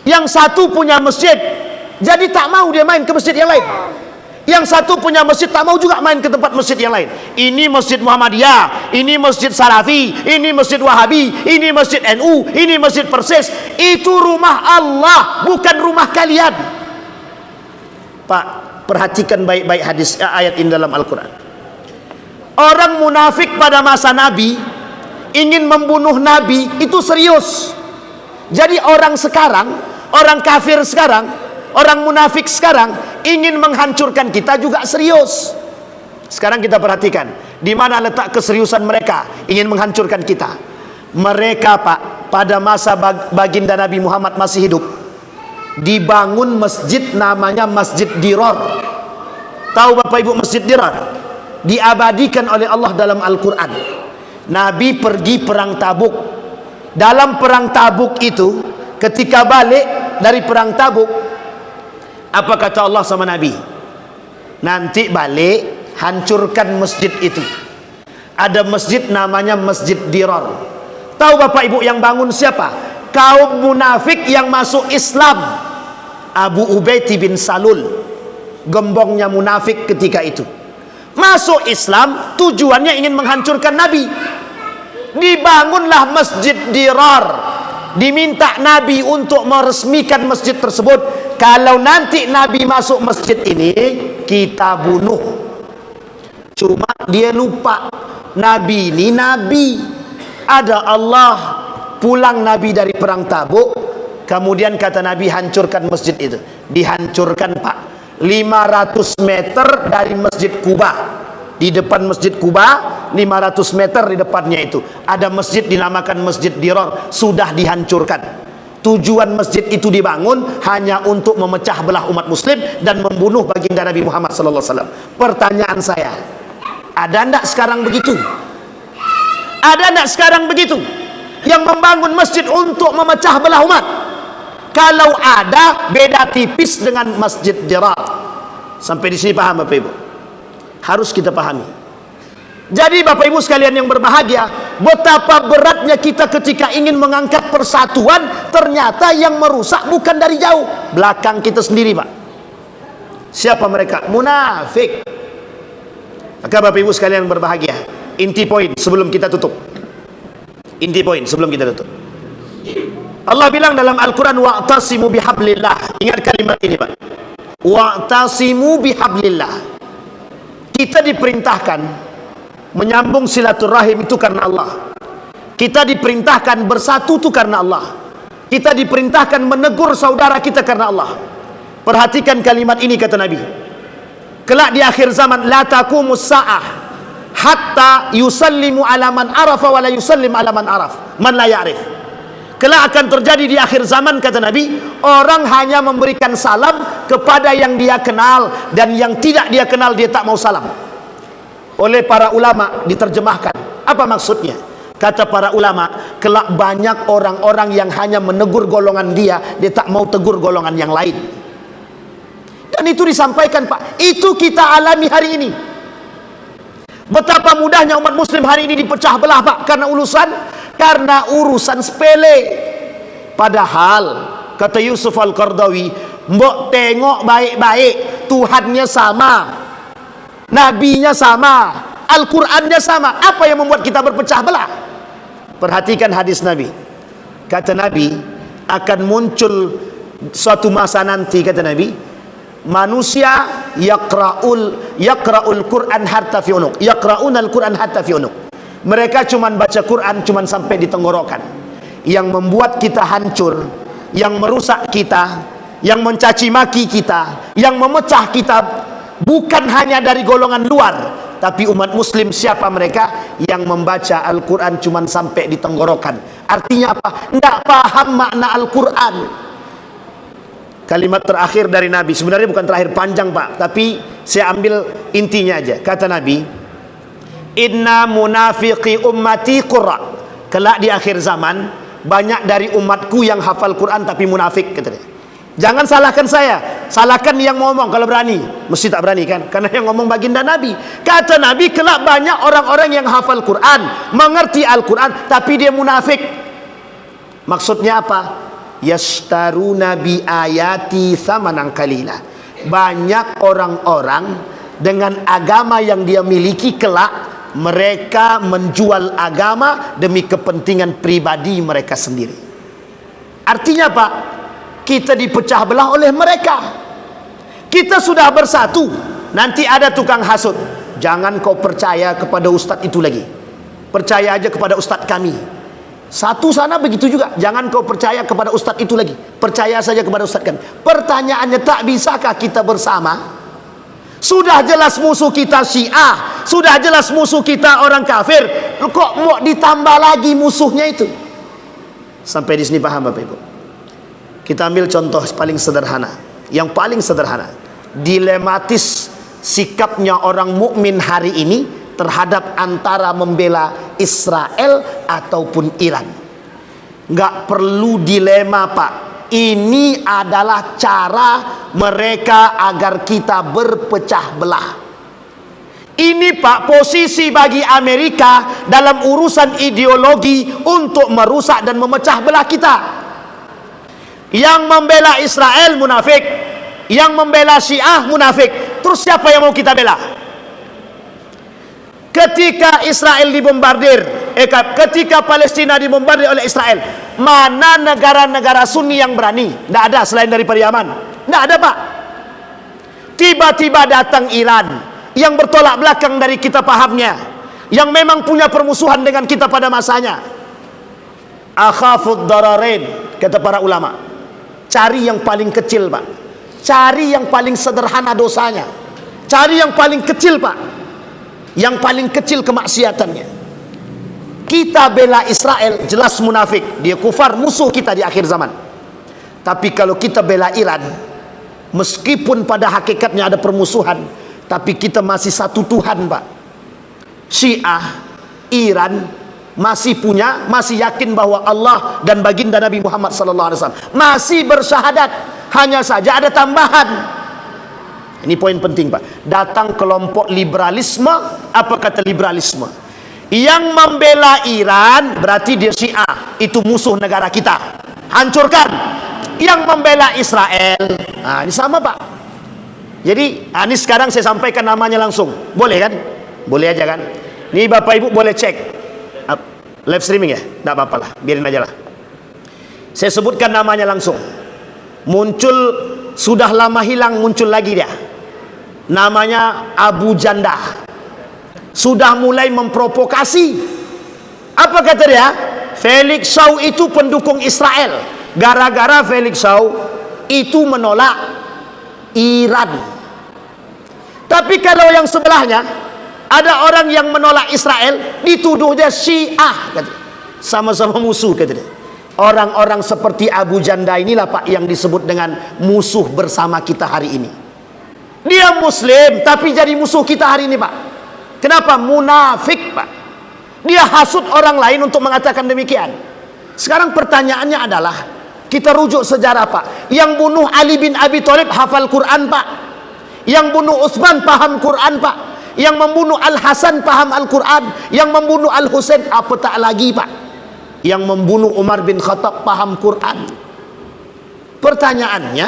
Yang satu punya masjid, jadi tak mau dia main ke masjid yang lain. Yang satu punya masjid, tak mau juga main ke tempat masjid yang lain. Ini masjid Muhammadiyah, ini masjid Salafi, ini masjid Wahabi, ini masjid NU, ini masjid Persis. Itu rumah Allah, bukan rumah kalian. Pak, perhatikan baik-baik hadis ayat ini dalam Al-Quran. Orang munafik pada masa Nabi ingin membunuh Nabi itu serius. Jadi orang sekarang, orang kafir sekarang, orang munafik sekarang ingin menghancurkan kita juga serius. Sekarang kita perhatikan di mana letak keseriusan mereka ingin menghancurkan kita. Mereka, Pak, pada masa baginda Nabi Muhammad masih hidup, dibangun masjid namanya Masjid Dirar. Tahu Bapak Ibu Masjid Dirar? Diabadikan oleh Allah dalam Al-Quran. Nabi pergi perang Tabuk. Dalam perang Tabuk itu, ketika balik dari perang Tabuk, apa kata Allah sama Nabi? Nanti balik, hancurkan masjid itu. Ada masjid namanya Masjid Dirar. Tahu Bapak Ibu yang bangun siapa? Kaum munafik yang masuk Islam. Abu Ubaid bin Salul, gembongnya munafik ketika itu, masuk Islam, tujuannya ingin menghancurkan Nabi. Dibangunlah Masjid Dirar. Diminta Nabi untuk meresmikan masjid tersebut. Kalau nanti Nabi masuk masjid ini, kita bunuh. Cuma dia lupa, Nabi ini Nabi. Ada Allah. Pulang Nabi dari perang Tabuk, kemudian kata Nabi, hancurkan masjid itu. Dihancurkan, Pak. 500 meter dari Masjid Kuba. Di depan Masjid Kuba, 500 meter di depannya itu ada masjid dinamakan Masjid Dirar, sudah dihancurkan. Tujuan masjid itu dibangun hanya untuk memecah belah umat muslim dan membunuh baginda Nabi Muhammad SAW. Pertanyaan saya, ada enggak sekarang begitu? Ada enggak sekarang begitu yang membangun masjid untuk memecah belah umat? Kalau ada, beda tipis dengan Masjid Dirar. Sampai di sini paham Bapak Ibu? Harus kita pahami. Jadi Bapak Ibu sekalian yang berbahagia, betapa beratnya kita ketika ingin mengangkat persatuan, ternyata yang merusak bukan dari jauh, belakang kita sendiri, Pak. Siapa mereka? Munafik. Maka Bapak Ibu sekalian yang berbahagia, inti poin sebelum kita tutup. Inti poin sebelum kita tutup. Allah bilang dalam Al-Quran, wa'tasimu bihablillah. Ingat kalimat ini, Pak. Wa'tasimu bihablillah. Kita diperintahkan menyambung silaturahim itu karena Allah. Kita diperintahkan bersatu itu karena Allah. Kita diperintahkan menegur saudara kita karena Allah. Perhatikan kalimat ini kata Nabi. Kelak di akhir zaman, la taqumus sa'ah hatta yusallimu ala man arafa wa la yusallim ala man araf man la ya'rif. Kelak akan terjadi di akhir zaman kata Nabi, orang hanya memberikan salam kepada yang dia kenal, dan yang tidak dia kenal dia tak mau salam. Oleh para ulama diterjemahkan, apa maksudnya? Kata para ulama, kelak banyak orang-orang yang hanya menegur golongan dia tak mau tegur golongan yang lain. Dan itu disampaikan, Pak. Itu kita alami hari ini. Betapa mudahnya umat muslim hari ini dipecah belah, Pak, karena urusan sepele. Padahal kata Yusuf Al-Qardawi, mbok tengok baik-baik, Tuhannya sama, nabinya sama, Al-Qur'annya sama. Apa yang membuat kita berpecah belah? Perhatikan hadis Nabi. Kata Nabi, akan muncul suatu masa nanti, kata Nabi, manusia yaqra'ul Qur'an hatta fi unuq. Yaqra'unal Qur'an hatta fi unuq. Mereka cuman baca Quran cuman sampai di tenggorokan. Yang membuat kita hancur, yang merusak kita, yang mencaci maki kita, yang memecah kita, bukan hanya dari golongan luar, tapi umat muslim. Siapa mereka? Yang membaca Al-Quran cuman sampai di tenggorokan. Artinya apa? Tidak paham makna Al-Quran. Kalimat terakhir dari Nabi, sebenarnya bukan terakhir, panjang Pak, tapi saya ambil intinya aja. Kata Nabi, inna munafiqi ummati qurra. Kelak di akhir zaman, banyak dari umatku yang hafal Quran tapi munafik, kata dia. Jangan salahkan saya, salahkan yang ngomong. Kalau berani, mesti tak berani kan, karena yang ngomong baginda Nabi. Kata Nabi, kelak banyak orang-orang yang hafal Quran, mengerti Al-Quran, tapi dia munafik. Maksudnya apa? Yashtaruna bi ayati thamanan qalila. Banyak orang-orang dengan agama yang dia miliki, kelak mereka menjual agama demi kepentingan pribadi mereka sendiri. Artinya Pak, kita dipecah belah oleh mereka. Kita sudah bersatu, nanti ada tukang hasut. Jangan kau percaya kepada ustadz itu lagi, percaya aja kepada ustadz kami. Satu sana begitu juga, jangan kau percaya kepada ustadz itu lagi, percaya saja kepada ustadz kami. Pertanyaannya, tak bisakah kita bersama? Sudah jelas musuh kita Syiah, sudah jelas musuh kita orang kafir, kok mau ditambah lagi musuhnya itu? Sampai di sini paham Bapak Ibu? Kita ambil contoh paling sederhana, yang paling sederhana, dilematis sikapnya orang mukmin hari ini terhadap antara membela Israel ataupun Iran. Nggak perlu dilema Pak, ini adalah cara mereka agar kita berpecah belah. Ini Pak, posisi bagi Amerika dalam urusan ideologi untuk merusak dan memecah belah kita. Yang membela Israel munafik, yang membela Syiah munafik. Terus siapa yang mau kita bela? Ketika Israel dibombardir, ketika Palestina dibombardir oleh Israel, mana negara-negara Sunni yang berani? Tidak ada selain daripada Yaman. Tidak ada Pak. Tiba-tiba datang Iran yang bertolak belakang dari kita pahamnya, yang memang punya permusuhan dengan kita pada masanya. Akhafud dararain, kata para ulama. Cari yang paling kecil Pak, cari yang paling sederhana dosanya, cari yang paling kecil Pak, yang paling kecil kemaksiatannya. Kita bela Israel, jelas munafik, dia kufar, musuh kita di akhir zaman. Tapi kalau kita bela Iran, meskipun pada hakikatnya ada permusuhan, tapi kita masih satu Tuhan Pak. Syiah, Iran masih yakin bahwa Allah dan baginda Nabi Muhammad SAW, masih bersyahadat. Hanya saja ada tambahan. Ini poin penting Pak. Datang kelompok liberalisme. Apa kata liberalisme? Yang membela Iran berarti dia Syiah, itu musuh negara kita, hancurkan. Yang membela Israel, nah ini sama Pak. Jadi ini sekarang saya sampaikan namanya langsung, boleh kan? Boleh aja kan? Ini Bapak Ibu boleh cek live streaming ya, tidak apa-apa lah, biarin aja lah. Saya sebutkan namanya langsung. Muncul, sudah lama hilang, muncul lagi dia. Namanya Abu Janda. Sudah mulai memprovokasi. Apa kata dia? Felix Shaw itu pendukung Israel. Gara-gara Felix Shaw itu menolak Iran. Tapi kalau yang sebelahnya, ada orang yang menolak Israel, dituduh dia Syiah. Sama-sama musuh kata dia. Orang-orang seperti Abu Janda inilah Pak yang disebut dengan musuh bersama kita hari ini. Dia Muslim tapi jadi musuh kita hari ini Pak. Kenapa? Munafik Pak. Dia hasut orang lain untuk mengatakan demikian. Sekarang pertanyaannya adalah, kita rujuk sejarah Pak. Yang bunuh Ali bin Abi Thalib hafal Quran Pak. Yang bunuh Utsman paham Quran Pak. Yang membunuh Al-Hasan paham Al-Quran. Yang membunuh Al-Husain apa tak lagi Pak. Yang membunuh Umar bin Khattab paham Quran. Pertanyaannya,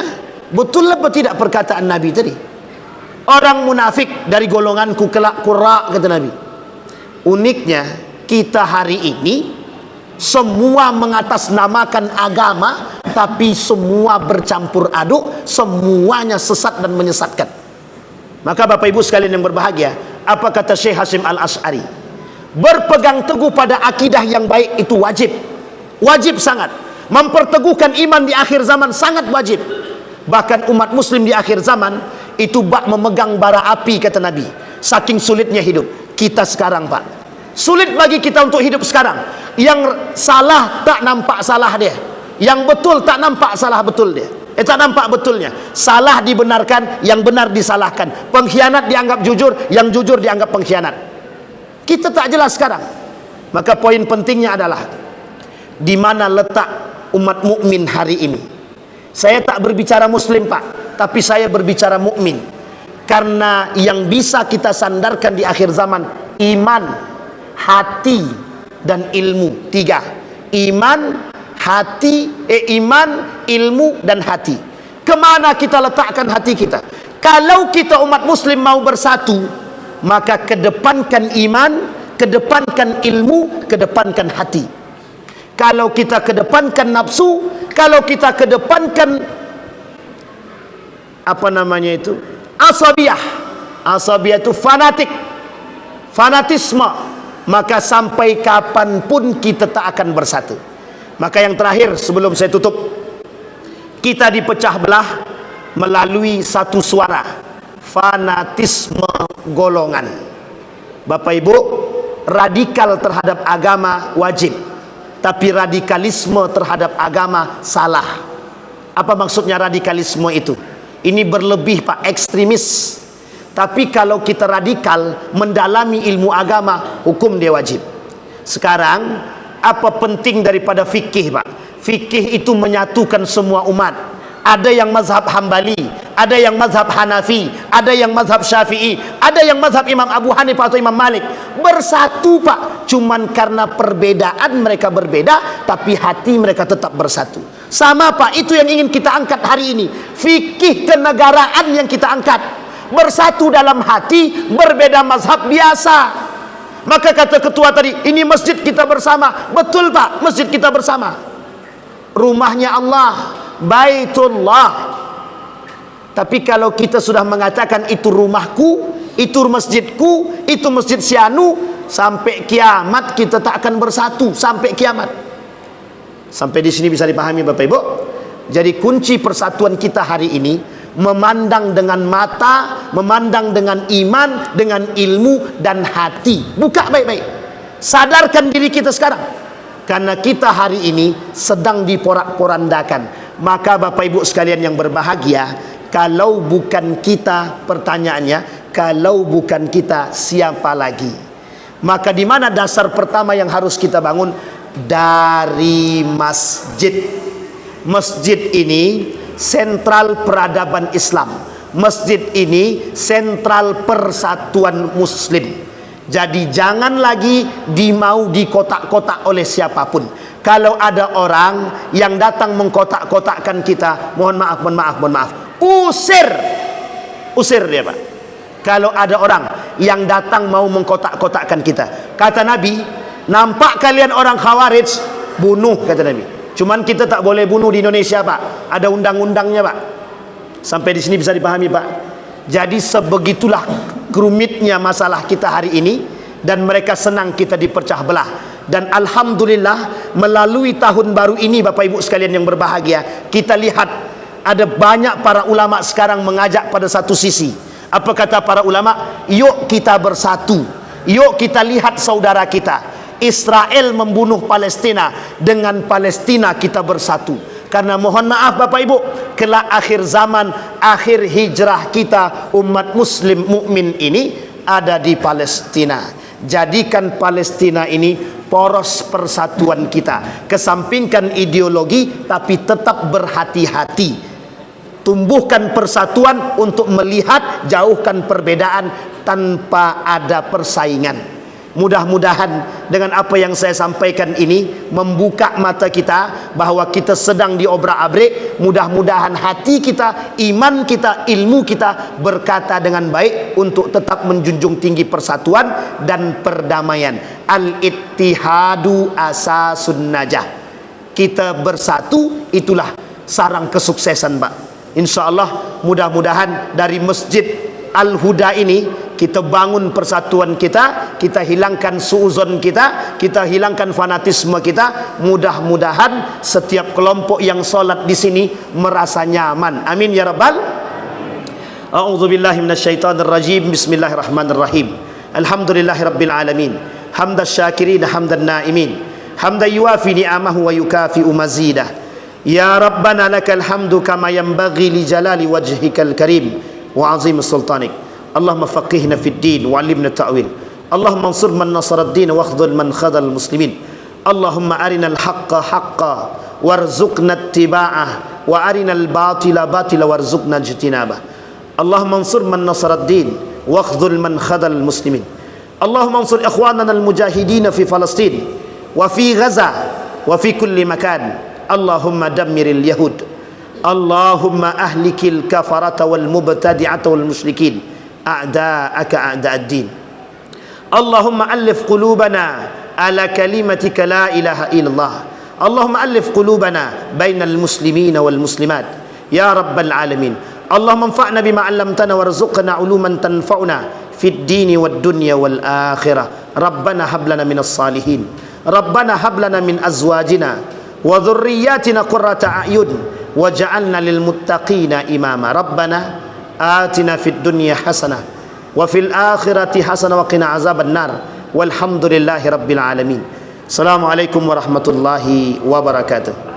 betul apa tidak perkataan Nabi tadi? Orang munafik dari golonganku kelak qurra, kata Nabi. Uniknya kita hari ini semua mengatasnamakan agama, tapi semua bercampur aduk, semuanya sesat dan menyesatkan. Maka Bapak Ibu sekalian yang berbahagia, apa kata Syekh Hashim Al-Asy'ari? Berpegang teguh pada akidah yang baik itu wajib. Wajib sangat. Memperteguhkan iman di akhir zaman sangat wajib. Bahkan umat muslim di akhir zaman itu bak memegang bara api, kata Nabi. Saking sulitnya hidup. Kita sekarang Pak, sulit bagi kita untuk hidup sekarang. Yang salah tak nampak salah dia, yang betul tak nampak salah betul dia. Tak nampak betulnya. Salah dibenarkan, yang benar disalahkan. Pengkhianat dianggap jujur, yang jujur dianggap pengkhianat. Kita tak jelas sekarang. Maka poin pentingnya adalah, di mana letak umat mukmin hari ini. Saya tak berbicara muslim Pak, tapi saya berbicara mukmin. Karena yang bisa kita sandarkan di akhir zaman, iman, hati, dan ilmu. 3. Iman, hati, iman, ilmu, dan hati. Kemana kita letakkan hati kita? Kalau kita umat muslim mau bersatu, maka kedepankan iman, kedepankan ilmu, kedepankan hati. Kalau kita kedepankan nafsu, kalau kita kedepankan apa namanya itu, asabiyah. Asabiyah itu fanatik, fanatisme. Maka sampai kapanpun kita tak akan bersatu. Maka yang terakhir sebelum saya tutup, kita dipecah belah melalui satu suara, fanatisme golongan. Bapak Ibu, radikal terhadap agama wajib, tapi radikalisme terhadap agama salah. Apa maksudnya radikalisme itu? Ini berlebih Pak, ekstremis. Tapi kalau kita radikal mendalami ilmu agama, hukum dia wajib. Sekarang apa penting daripada fikih Pak? Fikih itu menyatukan semua umat. Ada yang mazhab Hambali, ada yang mazhab Hanafi, ada yang mazhab Syafi'i, ada yang mazhab Imam Abu Hanifah atau Imam Malik. Bersatu Pak, cuman karena perbedaan mereka berbeda, tapi hati mereka tetap bersatu. Sama Pak, itu yang ingin kita angkat hari ini. Fikih kenegaraan yang kita angkat. Bersatu dalam hati, berbeda mazhab biasa. Maka kata ketua tadi, ini masjid kita bersama. Betul Pak, masjid kita bersama. Rumahnya Allah, Baitullah. Tapi kalau kita sudah mengatakan itu rumahku, itu masjidku, itu masjid Sianu, sampai kiamat kita tak akan bersatu, sampai kiamat. Sampai di sini bisa dipahami Bapak Ibu. Jadi kunci persatuan kita hari ini memandang dengan mata, memandang dengan iman, dengan ilmu dan hati. Buka baik-baik. Sadarkan diri kita sekarang. Karena kita hari ini sedang diporak-porandakan. Maka Bapak Ibu sekalian yang berbahagia, kalau bukan kita, pertanyaannya, kalau bukan kita, siapa lagi? Maka di mana dasar pertama yang harus kita bangun? Dari masjid. Masjid ini sentral peradaban Islam. Masjid ini sentral persatuan Muslim. Jadi jangan lagi dimau dikotak-kotak oleh siapapun. Kalau ada orang yang datang mengkotak-kotakkan kita, mohon maaf, usir dia Pak. Kalau ada orang yang datang mau mengkotak-kotakkan kita, kata Nabi, nampak kalian orang Khawarij, bunuh, kata Nabi. Cuman kita tak boleh bunuh di Indonesia Pak, ada undang-undangnya Pak. Sampai di sini bisa dipahami Pak. Jadi sebegitulah kerumitnya masalah kita hari ini, dan mereka senang kita dipecah belah. Dan alhamdulillah melalui tahun baru ini Bapak Ibu sekalian yang berbahagia, kita lihat ada banyak para ulama sekarang mengajak pada satu sisi. Apa kata para ulama? Yuk kita bersatu, yuk kita lihat saudara kita Israel membunuh Palestina, dengan Palestina kita bersatu. Karena mohon maaf Bapak Ibu, kelak akhir zaman, akhir hijrah kita umat muslim mukmin ini ada di Palestina. Jadikan Palestina ini poros persatuan kita. Kesampingkan ideologi, tapi tetap berhati-hati. Tumbuhkan persatuan untuk melihat, jauhkan perbedaan tanpa ada persaingan. Mudah-mudahan dengan apa yang saya sampaikan ini membuka mata kita bahwa kita sedang diobrak-abrik. Mudah-mudahan hati kita, iman kita, ilmu kita berkata dengan baik untuk tetap menjunjung tinggi persatuan dan perdamaian. Al-ittihadu asasun najah. Kita bersatu, itulah sarang kesuksesan Pak. InsyaAllah mudah-mudahan dari Masjid Al-Huda ini kita bangun persatuan kita, kita hilangkan suuzon kita, kita hilangkan fanatisme kita. Mudah-mudahan setiap kelompok yang solat di sini merasa nyaman. Amin ya rabbal. A'udzubillahi minasyaitonir rajim. Bismillahirrahmanirrahim. Alhamdulillahirabbil alamin. Hamdan syakirin, hamdan naimin. Hamdan yuafi ni'amahu wa yukafi'u mazidah. Ya Rabbana lakal hamdu kama yanbaghi li jalali wajhikal karim wa azim sultanik. Allahumma faqihna fid din wa 'allimna ta'wil. Allahumma ansur man nasara ad-din wa akhdhul man khadhal muslimin. Allahumma arinal haqqa haqqan warzuqna ittiba'ah wa arinal batila batila warzuqna ijtinabah. Allahumma ansur man nasara ad-din wa akhdhul man khadhal muslimin. Allahumma ansur ikhwanana al-mujahidin fi Palestin wa fi Gaza wa fi kulli makan. Allahumma dammiril yahud. Allahumma ahlikil kafarata wal mubtadi'ata wal musyrikin a'da'aka a'da'ad din. Allahumma alif qulubana ala kalimatika la ilaha illallah. Allahumma alif qulubana bainal muslimina wal muslimat ya rabbal alamin. Allahumma anfa'na bima 'allamtana warzuqna 'uluman tanfa'una fid dini wad dunya wal akhirah. Rabbana hab lana minas salihin. Rabbana hab lana min azwajina wa dhurriyyatina qurrata a'yun waj'alna lil muttaqina imama. Rabbana atina fid dunya hasanah wa fil akhirati hasanah wa qina azaban nar. Walhamdulillahi rabbil alamin. Assalamualaikum warahmatullahi wabarakatuh.